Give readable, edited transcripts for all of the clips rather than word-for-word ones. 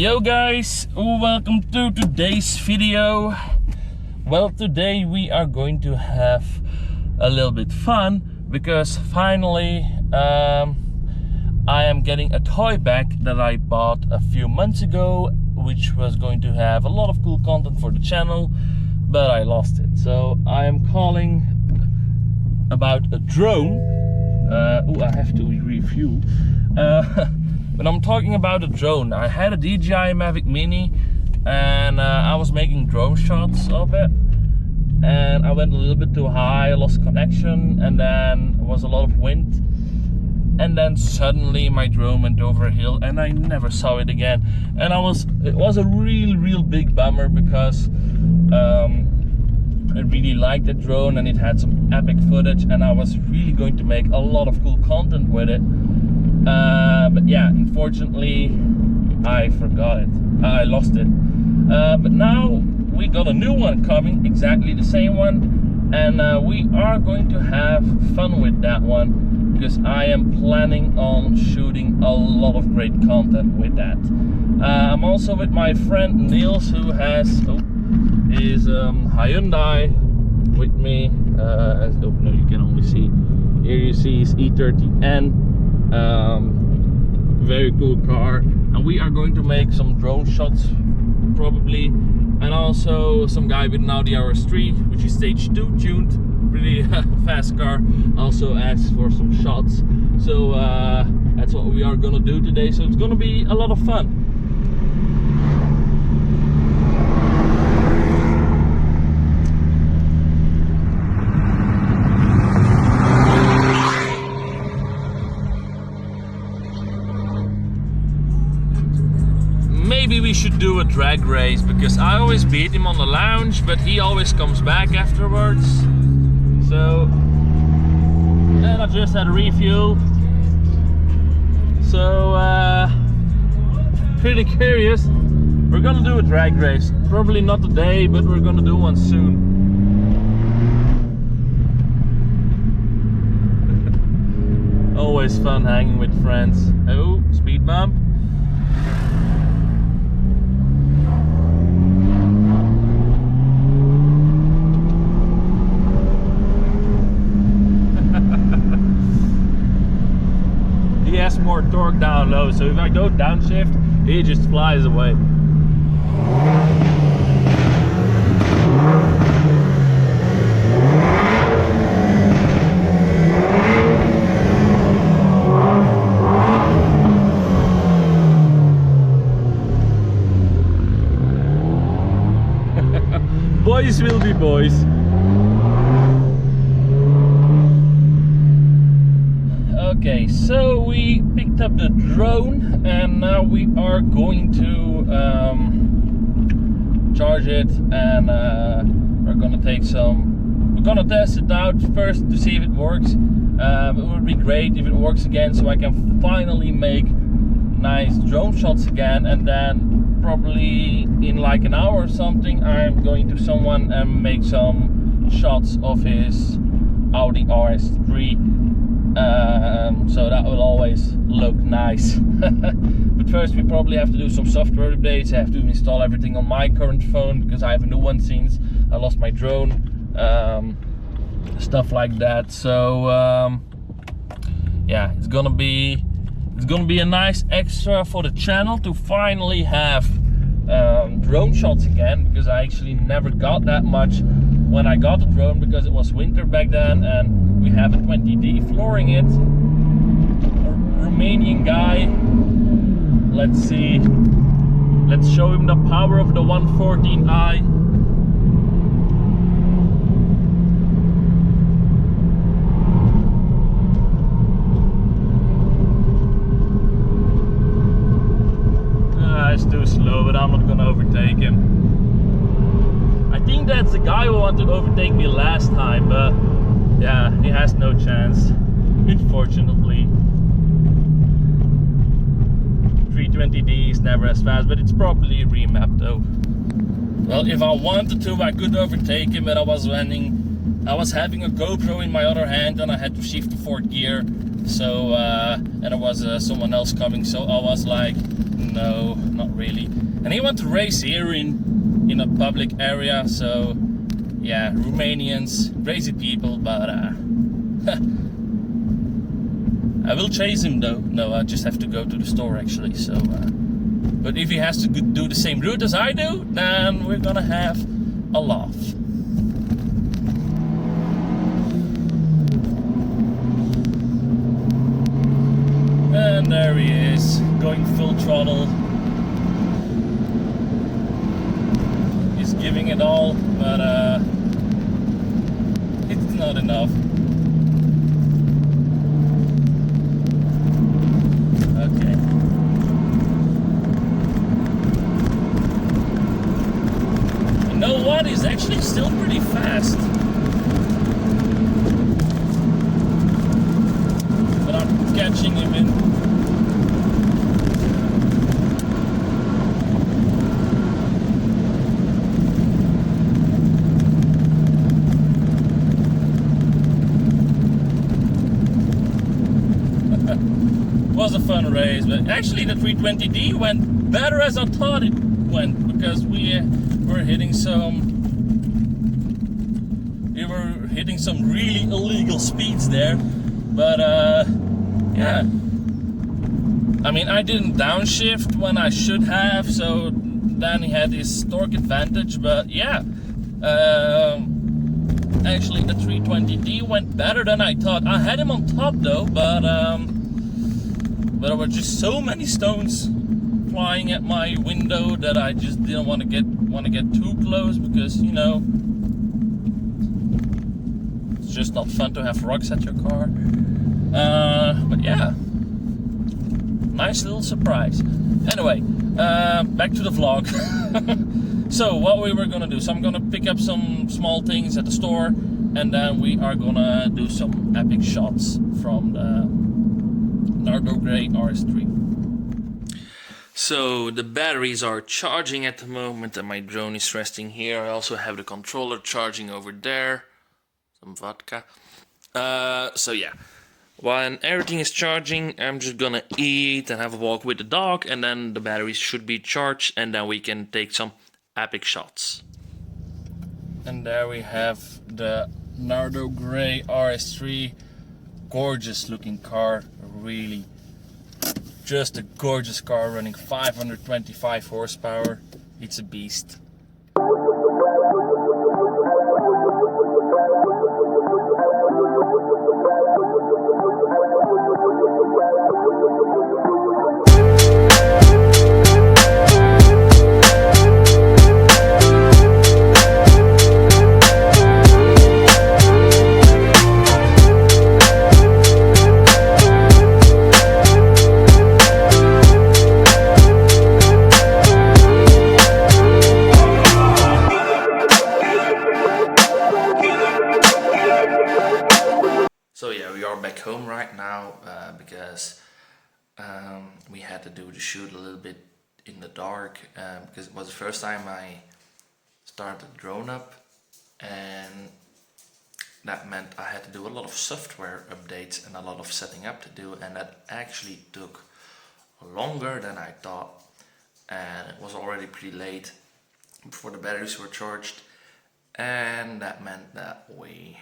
Yo guys, welcome to today's video. Well, today we are going to have a little bit fun because finally I am getting a toy bag that I bought a few months ago, which was going to have a lot of cool content for the channel, but I lost it. So I am calling about a drone. I have to review. But I'm talking about a drone. I had a DJI Mavic Mini and I was making drone shots of it, and I went a little bit too high, I lost connection, and then there was a lot of wind, and then suddenly my drone went over a hill and I never saw it again. And it was a real big bummer because I really liked the drone and it had some epic footage and I was really going to make a lot of cool content with it. But yeah, unfortunately I forgot it. I lost it. But now we got a new one coming, exactly the same one, and we are going to have fun with that one because I am planning on shooting a lot of great content with that. I'm also with my friend Niels, who has his Hyundai with me. No, you can only see here. You see his E30N. Very cool car, and we are going to make some drone shots probably, and also some guy with an Audi RS3, which is stage 2 tuned, really fast car, also asks for some shots. So that's what we are gonna do today, so it's gonna be a lot of fun. Maybe we should do a drag race because I always beat him on the lounge, but he always comes back afterwards. So, and I just had a refuel. So, pretty curious. We're gonna do a drag race. Probably not today, but we're gonna do one soon. Always fun hanging with friends. Oh, speed bump. He has more torque down low, so if I go downshift, he just flies away. Boys will be boys. Okay, so we picked up the drone and now we are going to charge it, and we're gonna test it out first to see if it works. It would be great if it works again, so I can finally make nice drone shots again, and then probably in like an hour or something I'm going to someone and make some shots of his Audi RS3. So that will always look nice. But first we probably have to do some software updates. I have to install everything on my current phone because I have a new one since I lost my drone, stuff like that. So yeah, it's gonna be a nice extra for the channel to finally have drone shots again, because I actually never got that much when I got the drone because it was winter back then and we have a 20D flooring it. A Romanian guy. Let's see. Let's show him the power of the 114i. It's too slow, but I'm not gonna overtake him. I think that's the guy who wanted to overtake me last time, but yeah, he has no chance, unfortunately. 320D is never as fast, but it's probably remapped though. Well, if I wanted to, I could overtake him, but I was having a GoPro in my other hand and I had to shift to 4th gear. So, and there was someone else coming, so I was like, no, not really. And he went to race here in a public area, so yeah, Romanians, crazy people, but I will chase him though. No, I just have to go to the store actually, so but if he has to do the same route as I do, then we're gonna have a laugh. And there he is, going full throttle. He's giving it all, but it's not enough. Okay. You know what? He's actually still pretty fast. But I'm catching him in. Was a fun race, but actually the 320D went better as I thought it went, because we were hitting some really illegal speeds there, but yeah, I mean, I didn't downshift when I should have, so then he had his torque advantage, but yeah, actually the 320D went better than I thought. I had him on top though, but there were just so many stones flying at my window that I just didn't want to get too close, because you know, it's just not fun to have rocks at your car. But yeah, nice little surprise. Anyway, back to the vlog. So what we were gonna do, so I'm gonna pick up some small things at the store, and then we are gonna do some epic shots from the Nardo Grey RS3. So the batteries are charging at the moment, and my drone is resting here. I also have the controller charging over there. Some vodka. So yeah, while everything is charging, I'm just gonna eat and have a walk with the dog, and then the batteries should be charged, and then we can take some epic shots. And there we have the Nardo Grey RS3. Gorgeous looking car, really just a gorgeous car, running 525 horsepower. It's a beast. So yeah, we are back home right now because we had to do the shoot a little bit in the dark, because it was the first time I started the drone up, and that meant I had to do a lot of software updates and a lot of setting up to do, and that actually took longer than I thought, and it was already pretty late before the batteries were charged, and that meant that we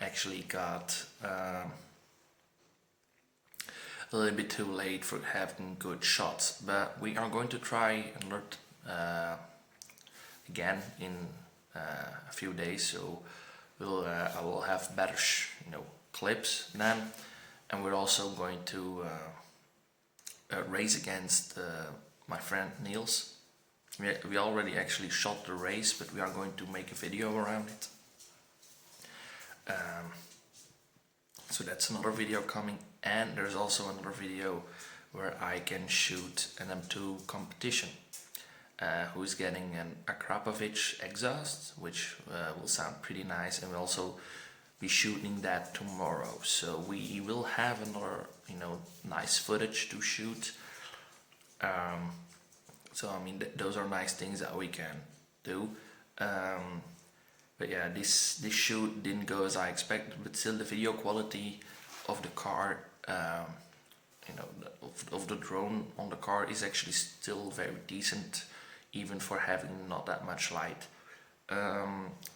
actually got a little bit too late for having good shots. But we are going to try and learn again in a few days, so I will have better clips then, and we're also going to race against my friend Niels. We already actually shot the race, but we are going to make a video around it. So that's another video coming, and there's also another video where I can shoot an M2 competition, who's getting an Akrapovic exhaust, which will sound pretty nice, and we'll also be shooting that tomorrow. So we will have another nice footage to shoot. So I mean, those are nice things that we can do. But yeah, this shoot didn't go as I expected, but still the video quality of the car you know, of the drone on the car is actually still very decent, even for having not that much light.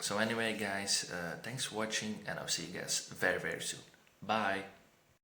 So anyway guys, thanks for watching, and I'll see you guys very soon. Bye.